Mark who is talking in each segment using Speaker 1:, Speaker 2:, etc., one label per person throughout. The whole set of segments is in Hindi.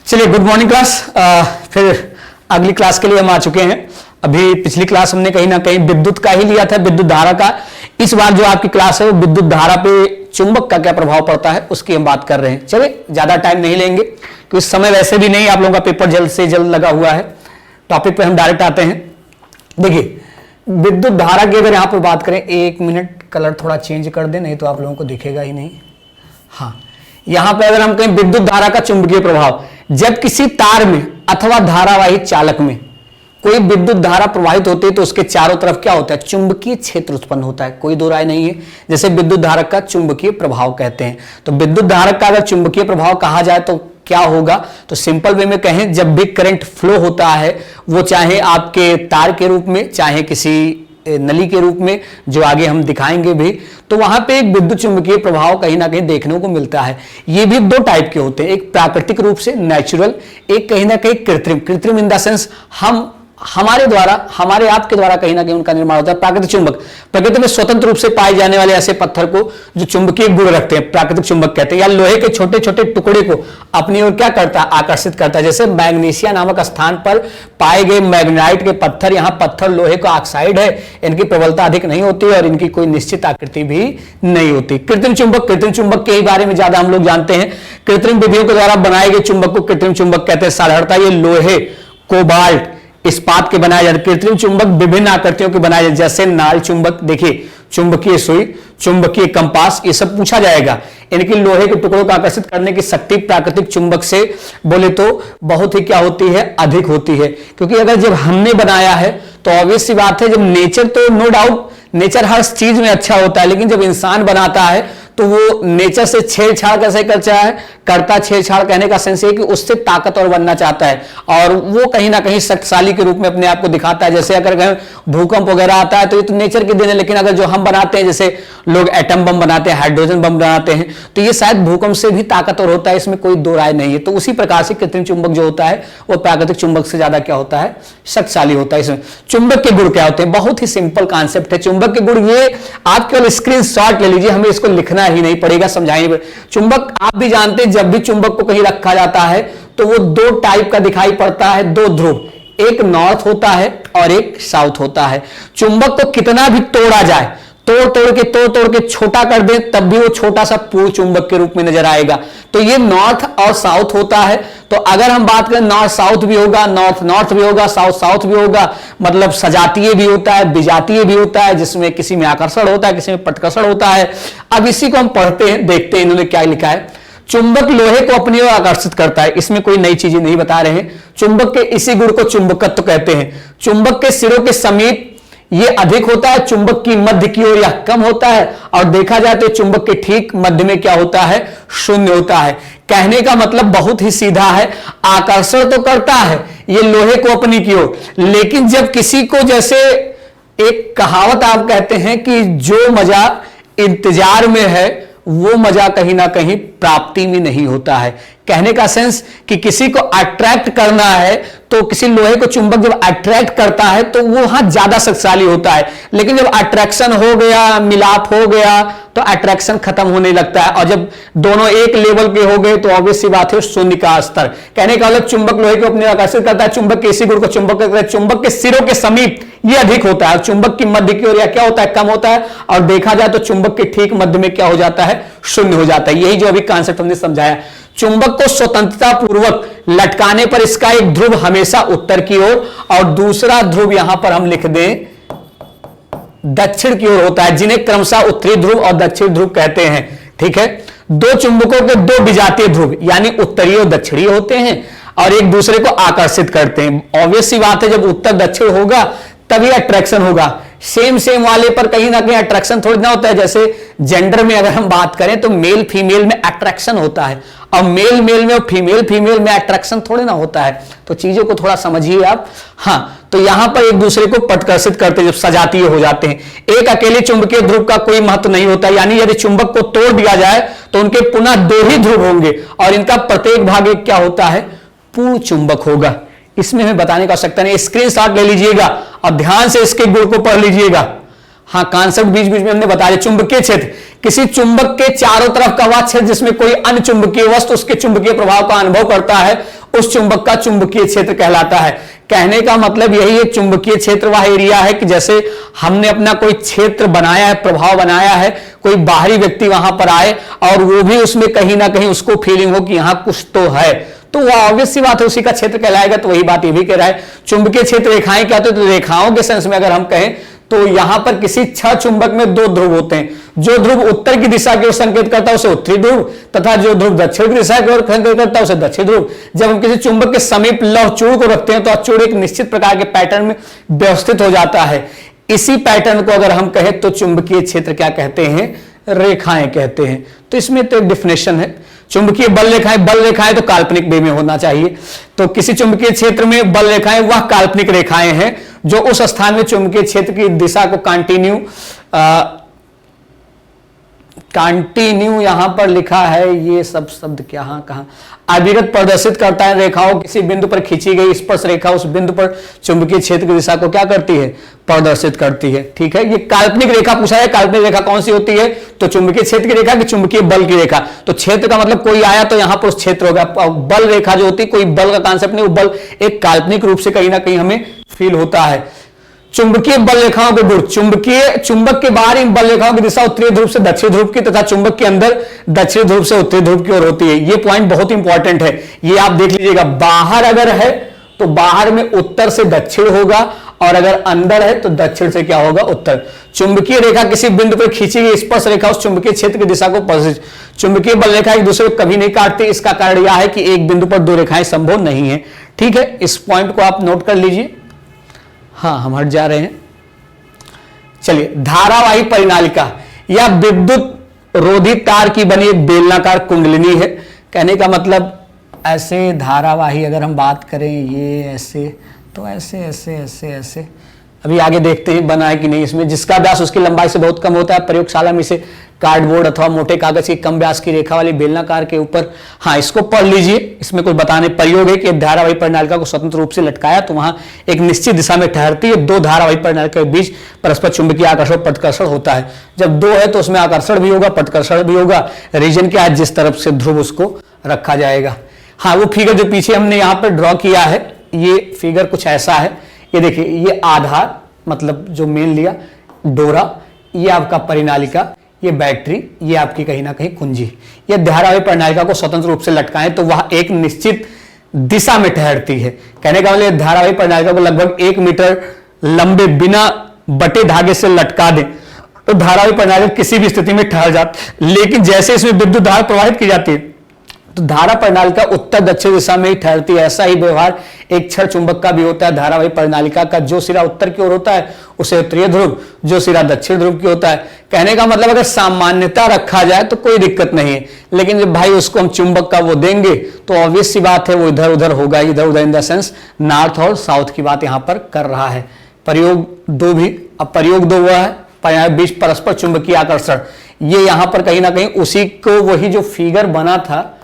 Speaker 1: चलिए, गुड मॉर्निंग क्लास। फिर अगली क्लास के लिए हम आ चुके हैं। अभी पिछली क्लास हमने कहीं ना कहीं विद्युत का ही लिया था, विद्युत धारा का। इस बार जो आपकी क्लास है वो विद्युत धारा पे चुंबक का क्या प्रभाव पड़ता है उसकी हम बात कर रहे हैं। चलिए, ज्यादा टाइम नहीं लेंगे क्योंकि समय वैसे भी नहीं, आप लोगों का पेपर जल्द से जल्द लगा हुआ है। टॉपिक पे हम डायरेक्ट आते हैं। देखिए, विद्युत धारा की अगर यहां पर बात करें, एक मिनट कलर थोड़ा चेंज कर दें, नहीं तो आप लोगों को दिखेगा ही नहीं। हाँ, यहां पे अगर हम कहें विद्युत धारा का चुंबकीय प्रभाव, जब किसी तार में अथवा धारावाही चालक में कोई विद्युत धारा प्रवाहित होती है तो उसके चारों तरफ क्या होता है, चुंबकीय क्षेत्र उत्पन्न होता है। कोई दो राय नहीं है। जैसे विद्युत धारक का चुंबकीय प्रभाव कहते हैं। तो विद्युत धारक का अगर चुंबकीय प्रभाव कहा जाए तो क्या होगा, तो सिंपल वे में कहें, जब भी करंट फ्लो होता है, वो चाहे आपके तार के रूप में, चाहे किसी नली के रूप में, जो आगे हम दिखाएंगे भी, तो वहां पे एक विद्युत चुंबकीय प्रभाव कहीं ना कहीं देखने को मिलता है। ये भी दो टाइप के होते हैं, एक प्राकृतिक रूप से नेचुरल, एक कहीं ना कहीं कृत्रिम। कृत्रिम इन द सेंस हमारे द्वारा, हमारे आपके द्वारा कहीं ना कहीं उनका निर्माण होता है। प्राकृतिक चुंबक, प्रकृति में स्वतंत्र रूप से पाए जाने वाले ऐसे पत्थर को जो चुंबकीय गुण रखते हैं, प्राकृतिक चुंबक कहते हैं। या लोहे के छोटे छोटे टुकड़े को अपनी ओर क्या करता है, आकर्षित करता है। जैसे मैग्नीशिया नामक स्थान पर पाए गए मैग्नेटाइट के पत्थर, यहाँ पत्थर लोहे का ऑक्साइड है, इनकी प्रबलता अधिक नहीं होती और इनकी कोई निश्चित आकृति भी नहीं होती। कृत्रिम चुंबक के बारे में ज्यादा हम लोग जानते हैं। कृत्रिम विधियों के द्वारा बनाए गए चुंबक को कृत्रिम चुंबक कहते हैं। साधारणतः ये लोहे, कोबाल्ट, इस्पात के बनाए जाते। कृत्रिम चुंबक विभिन्न आकृतियों के बनाए जाते, जैसे नाल चुंबक, देखिए चुंबकीय सुई, चुंबकीय कंपास, ये सब पूछा जाएगा। इनकी लोहे के टुकड़ों को आकर्षित करने की शक्ति प्राकृतिक चुंबक से बोले तो बहुत ही क्या होती है, अधिक होती है। क्योंकि अगर जब हमने बनाया है तो ऑब्वियस सी बात है, जब नेचर तो नो डाउट नेचर हर चीज में अच्छा होता है, लेकिन जब इंसान बनाता है तो वो नेचर से छेड़छाड़ कैसे करता छेड़छाड़ कहने का सेंस है कि उससे ताकतवर बनना चाहता है और वो कहीं ना कहीं शक्तिशाली के रूप में अपने आप को दिखाता है। जैसे अगर कहीं भूकंप वगैरह आता है तो ये तो नेचर के देन है, लेकिन अगर जो हम बनाते हैं, जैसे लोग एटम बम बनाते हैं, हाइड्रोजन बम बनाते हैं, तो ये शायद भूकंप से भी ताकतवर होता है, इसमें कोई दो राय नहीं है। तो उसी प्रकार से कृत्रिम चुंबक जो होता है वो प्राकृतिक चुंबक से ज्यादा क्या होता है, शक्तिशाली होता है। इसमें चुंबक के गुण क्या होते हैं, बहुत ही सिंपल कॉन्सेप्ट है। चुंबक के गुण ये आप केवल स्क्रीनशॉट ले लीजिए, हमें इसको लिखना ही नहीं पड़ेगा, समझाएंगे। चुंबक आप भी जानते हैं, जब भी चुंबक को कहीं रखा जाता है तो वो दो टाइप का दिखाई पड़ता है, दो ध्रुव, एक नॉर्थ होता है और एक साउथ होता है। चुंबक को कितना भी तोड़ा जाए, तोड़ के छोटा कर दे, तब भी वो छोटा सा पूर्ण चुंबक के रूप में नजर आएगा। तो ये नॉर्थ और साउथ होता है। तो अगर हम बात करें, नॉर्थ साउथ भी होगा, नॉर्थ भी होगा, साउथ साउथ भी होगा, मतलब सजातीय भी होता है, विजातीय भी होता है, जिसमें किसी में आकर्षण होता है, किसी में प्रतिकर्षण होता है। अब इसी को हम पढ़ते हैं, देखते हैं इन्होंने क्या लिखा है। चुंबक लोहे को अपनी ओर आकर्षित करता है, इसमें कोई नई चीजें नहीं बता रहे हैं। चुंबक के इसी गुण को चुंबकत्व कहते हैं। चुंबक के सिरों के समीप ये अधिक होता है, चुंबक की मध्य की ओर यह कम होता है, और देखा जाए तो चुंबक के ठीक मध्य में क्या होता है, शून्य होता है। कहने का मतलब बहुत ही सीधा है, आकर्षण तो करता है ये लोहे को अपनी की ओर, लेकिन जब किसी को, जैसे एक कहावत आप कहते हैं कि जो मजा इंतजार में है वो मजा कहीं ना कहीं प्राप्ति में नहीं होता है। कहने का सेंस कि किसी को अट्रैक्ट करना है तो किसी लोहे को चुंबक जब अट्रैक्ट करता है तो वो वहां ज्यादा शक्तिशाली होता है, लेकिन जब अट्रैक्शन हो गया, मिलाप हो गया, तो अट्रैक्शन खत्म होने लगता है। और जब दोनों एक लेवल के हो गए तो ऑब्वियस सी बात है शून्य का स्तर। कहने का मतलब चुंबक लोहे को अपने आकर्षित करता है, चुंबक के इसी गुण को चुंबक कहते हैं। चुंबक के सिरों के समीप ये अधिक होता है, चुंबक की मध्य की ओर क्या होता है, कम होता है, और देखा जाए तो चुंबक के ठीक मध्य में क्या हो जाता है, शून्य हो जाता है। यही जो अभी कॉन्सेप्ट हमने समझाया। चुंबक को स्वतंत्रता पूर्वक लटकाने पर इसका एक ध्रुव हमेशा उत्तर की ओर और दूसरा ध्रुव यहां पर हम लिख दें दक्षिण की ओर होता है, जिन्हें क्रमशः उत्तरी ध्रुव और दक्षिण ध्रुव कहते हैं। ठीक है, दो चुंबकों के दो विजातीय ध्रुव यानी उत्तरीय और दक्षिणी होते हैं और एक दूसरे को आकर्षित करते हैं। ऑब्वियस सी बात है, जब उत्तर दक्षिण होगा तभी अट्रैक्शन होगा। सेम वाले पर कहीं ना कहीं अट्रैक्शन थोड़ी ना होता है। जैसे जेंडर में अगर हम बात करें तो मेल फीमेल में अट्रैक्शन होता है, और मेल में और फीमेल में अट्रैक्शन थोड़े ना होता है। तो चीजों को थोड़ा समझिए आप। हाँ, तो यहां पर एक दूसरे को प्रतिकर्षित करते जब सजातीय हो जाते हैं। एक अकेले चुंबकीय ध्रुव का कोई महत्व नहीं होता, यानी यदि चुंबक को तोड़ दिया जाए तो उनके पुनः दो ही ध्रुव होंगे और इनका प्रत्येक भाग एक क्या होता है, पूर्ण चुंबक होगा। इसमें हमें बताने का आवश्यकता नहीं, स्क्रीनशॉट ले लीजिएगा और ध्यान से इसके गुण को पढ़ लीजिएगा। हाँ, कॉन्सेप्ट बीच बीच में हमने बता दिया। चुंबकीय क्षेत्र किसी चुंबक के चारों तरफ का वह क्षेत्र जिसमें कोई अन्य चुंबकीय वस्तु उसके चुंबकीय प्रभाव का अनुभव करता है, उस चुंबक का चुंबकीय क्षेत्र कहलाता है। कहने का मतलब यही है, चुंबकीय क्षेत्र वह एरिया है कि जैसे हमने अपना कोई क्षेत्र बनाया है, प्रभाव बनाया है, कोई बाहरी व्यक्ति वहां पर आए और वो भी उसमें कहीं ना कहीं उसको फीलिंग हो कि यहां कुछ तो है, तो वो ऑब्वियस सी बात है उसी का क्षेत्र कहलाएगा। तो वही बात ये भी कह रहा है। चुंबकीय क्षेत्र रेखाएं क्या होती है, तो रेखाओं के सेंस में अगर हम कहें तो यहां पर किसी छह चुंबक में दो ध्रुव होते हैं। जो ध्रुव उत्तर की दिशा की ओर संकेत करता है उसे उत्तरी ध्रुव, तथा जो ध्रुव दक्षिण की दिशा की ओर संकेत करता है उसे दक्षिण ध्रुव। जब हम किसी चुंबक के समीप लौह चूड़ को रखते हैं तो चूड़ एक निश्चित प्रकार के पैटर्न में व्यवस्थित हो जाता है। इसी पैटर्न को अगर हम कहें तो चुंबकीय क्षेत्र क्या कहते हैं, रेखाएं कहते हैं। तो इसमें तो एक डिफिनेशन है। चुंबकीय बल रेखाएं तो काल्पनिक वे में होना चाहिए। तो किसी चुंबकीय क्षेत्र में बल रेखाएं वह काल्पनिक रेखाएं हैं जो उस स्थान में चुंबकीय क्षेत्र की दिशा को कंटिन्यू यहां पर लिखा है, ये सब शब्द क्या कहां अभिगत प्रदर्शित करता है। रेखाओं किसी बिंदु पर खींची गई स्पर्श रेखा उस बिंदु पर चुंबकीय क्षेत्र की दिशा को क्या करती है, प्रदर्शित करती है। ठीक है, ये काल्पनिक रेखा पूछा है। काल्पनिक रेखा कौन सी होती है, तो चुंबकीय क्षेत्र की रेखा कि चुंबकीय बल की रेखा। तो क्षेत्र का मतलब कोई आया तो यहां पर उस क्षेत्र होगा। बल रेखा जो होती है कोई बल का कांसेप्ट नहीं, वो बल एक काल्पनिक रूप से कहीं ना कहीं हमें फील होता है। चुंबकीय बल रेखाओं के गुण, चुंबक के बाहर इन बल रेखाओं की दिशा उत्तरी ध्रुव से दक्षिण ध्रुव की तथा चुंबक के अंदर दक्षिण ध्रुव से उत्तरी ध्रुव की ओर होती है। ये पॉइंट बहुत इंपॉर्टेंट है, ये आप देख लीजिएगा। बाहर अगर है तो बाहर में उत्तर से दक्षिण होगा और अगर अंदर है तो दक्षिण से क्या होगा, उत्तर। चुंबकीय रेखा किसी बिंदु पर खींची गई स्पर्श रेखा उस चुंबकीय क्षेत्र की दिशा को प्रदर्शित। चुंबकीय बल रेखा एक दूसरे को कभी नहीं काटती। इसका कारण यह है कि एक बिंदु पर दो रेखाएं संभव नहीं है। ठीक है, इस पॉइंट को आप नोट कर लीजिए। हाँ, हम हट जा रहे हैं। चलिए, धारावाही परिनालिका या विद्युत रोधी तार की बनी एक बेलनाकार कुंडलिनी है। कहने का मतलब ऐसे धारावाही अगर हम बात करें, ये ऐसे तो ऐसे ऐसे ऐसे ऐसे, अभी आगे देखते हैं बना है कि नहीं। इसमें जिसका व्यास उसकी लंबाई से बहुत कम होता है, प्रयोगशाला में इसे कार्डबोर्ड अथवा मोटे कागज की कम व्यास की रेखा वाली बेलनाकार के ऊपर, हाँ इसको पढ़ लीजिए। इसमें कुछ बताने प्रयोग है कि धारावाही परिनालिका को स्वतंत्र रूप से लटकाया तो वहां एक निश्चित दिशा में ठहरती है। दो धारावाही परिनालिका के बीच परस्पर चुंबकीय आकर्षण प्रतिकर्षण होता है। जब दो है तो उसमें आकर्षण भी होगा, प्रतिकर्षण भी होगा। रीजन क्या है, जिस तरफ से ध्रुव उसको रखा जाएगा। हाँ, वो फिगर जो पीछे हमने यहाँ पर ड्रॉ किया है, ये फिगर कुछ ऐसा है। ये देखिए, ये आधार मतलब जो मेन लिया डोरा, ये आपका परिनालिका, ये बैटरी, ये आपकी कहीं ना कहीं कुंजी। ये धारावाही परिनालिका को स्वतंत्र रूप से लटकाएं तो वह एक निश्चित दिशा में ठहरती है। कहने का मतलब धारावाही परिनालिका को लगभग 1 मीटर लंबे बिना बटे धागे से लटका दें तो धारावाही परिनालिका किसी भी स्थिति में ठहर जाती। लेकिन जैसे इसमें विद्युत धारा प्रवाहित की जाती है तो धारा परिनालिका उत्तर दक्षिण दिशा में ही ठहरती है। ऐसा ही व्यवहार एक क्षण चुंबक का भी होता है। धारावाही परिनालिका का जो सिरा उत्तर की ओर होता है उसे उत्तरीय ध्रुव, जो सिरा दक्षिण ध्रुव की होता है। कहने का मतलब अगर सामान्यता रखा जाए तो कोई दिक्कत नहीं है, लेकिन जब भाई उसको हम चुंबक का वो देंगे तो ऑब्वियस सी बात है वो इधर उधर होगा, इधर उधर इन द सेंस नॉर्थ और साउथ की बात यहां पर कर रहा है। प्रयोग दो भी, अब प्रयोग दो हुआ है बीच परस्पर चुंबकीय आकर्षण। ये यहां पर कहीं ना कहीं उसी को वही जो फिगर बना था,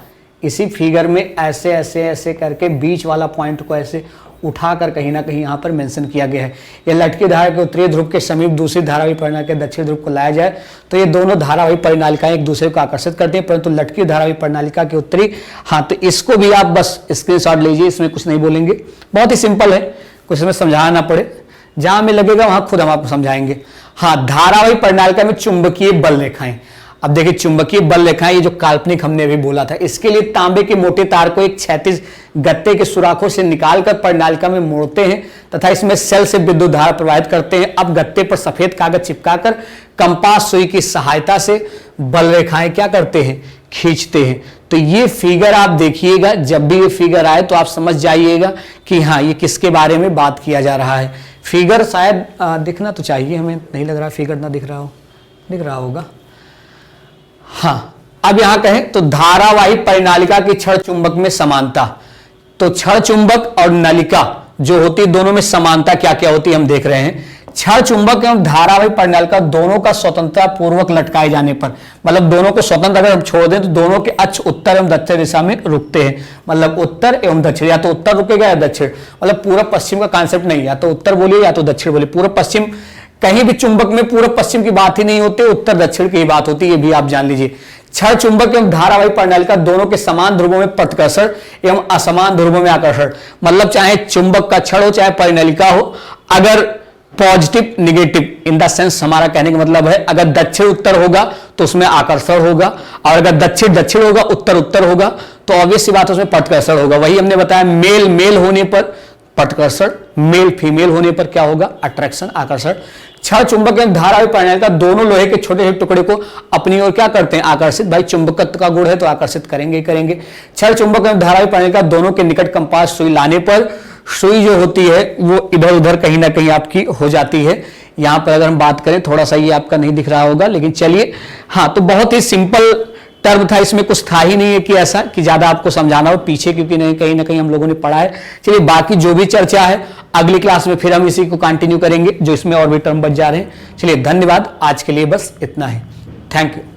Speaker 1: इसी फिगर में ऐसे ऐसे ऐसे करके बीच वाला पॉइंट को ऐसे उठाकर कहीं ना कहीं यहां पर मेंशन किया गया है। ये लटकी धारा के उत्तरी ध्रुव के समीप दूसरी धारावाही परिनालिका के दक्षिण ध्रुव को लाया जाए तो ये दोनों धारावाही परिनालिकाएं एक दूसरे को आकर्षित करती हैं, परंतु लटकी धारावाही परिनालिका के उत्तरी, हाँ तो इसको भी आप बस स्क्रीनशॉट लीजिए। इसमें कुछ नहीं बोलेंगे, बहुत ही सिंपल है, कुछ इसमें समझाना ना पड़े। जहां हमें लगेगा वहां खुद हम आपको समझाएंगे। हाँ, धारावाही परिनालिका में चुंबकीय बल रेखाएं। अब देखिए, चुंबकीय बल रेखाएं, ये जो काल्पनिक हमने अभी बोला था, इसके लिए तांबे के मोटे तार को एक क्षैतिज गत्ते के सुराखों से निकालकर परिनालिका में मोड़ते हैं तथा इसमें सेल से विद्युत धारा प्रवाहित करते हैं। अब गत्ते पर सफेद कागज चिपकाकर कंपास सुई की सहायता से बल रेखाएं क्या करते हैं, खींचते हैं। तो ये फिगर आप देखिएगा, जब भी ये फिगर आए तो आप समझ जाइएगा कि हाँ ये किसके बारे में बात किया जा रहा है। फिगर शायद दिखना तो चाहिए, हमें नहीं लग रहा फिगर ना दिख रहा हो, दिख रहा होगा। हाँ, अब यहां कहें तो धारावाही परिनालिका की क्षण चुंबक में समानता, तो क्षण चुंबक और नलिका जो होती है दोनों में समानता क्या क्या होती है हम देख रहे हैं। क्षण चुंबक एवं धारावाही परिनालिका दोनों का स्वतंत्रता पूर्वक लटकाए जाने पर, मतलब दोनों को स्वतंत्र अगर हम छोड़ दें तो दोनों के अक्ष उत्तर एवं दक्षिण दिशा में रुकते हैं। मतलब उत्तर एवं दक्षिण, या तो उत्तर रुकेगा या दक्षिण, मतलब पूर्व पश्चिम का कॉन्सेप्ट नहीं, या तो उत्तर बोलिए या तो दक्षिण बोलिए। पूर्व पश्चिम कहीं भी चुंबक में पूर्व पश्चिम की बात ही नहीं होती, उत्तर दक्षिण की बात होती है, ये भी आप जान लीजिए। क्षण चुंबक एवं धारावाही प्रणालिका दोनों के समान ध्रुवों में प्रतिकर्षण एवं असमान ध्रुवों में आकर्षण, मतलब चाहे चुंबक का क्षण हो चाहे परिनलिका हो, अगर positive negative in the sense, हमारा कहने का मतलब है अगर दक्षिण उत्तर होगा तो उसमें आकर्षण होगा, और अगर दक्षिण दक्षिण होगा उत्तर उत्तर होगा तो ऑब्वियस सी बात है उसमें प्रतिकर्षण होगा। वही हमने बताया, मेल मेल होने पर प्रतिकर्षण, मेल फीमेल होने पर क्या होगा, अट्रैक्शन आकर्षण। क्षण चुंबक एवं धारावाही प्रणालिका दोनों लोहे के छोटे छोटे टुकड़े को अपनी ओर क्या करते हैं, आकर्षित। भाई चुंबकत्व का गुण है तो आकर्षित करेंगे ही करेंगे। क्षण चुंबक एवं धारावाही प्रणालिका दोनों के निकट कंपास सुई लाने पर सुई जो होती है वो इधर उधर कहीं ना कहीं आपकी हो जाती है। यहां पर अगर हम बात करें, थोड़ा सा ये आपका नहीं दिख रहा होगा, लेकिन चलिए, हाँ, तो बहुत ही सिंपल टर्म था, इसमें कुछ था ही नहीं है कि ऐसा कि ज्यादा आपको समझाना हो पीछे, क्योंकि नहीं कहीं ना कहीं हम लोगों ने पढ़ा है। चलिए, बाकी जो भी चर्चा है अगली क्लास में फिर हम इसी को कंटिन्यू करेंगे, जो इसमें और भी टर्म बच जा रहे हैं। चलिए, धन्यवाद, आज के लिए बस इतना ही। Thank you.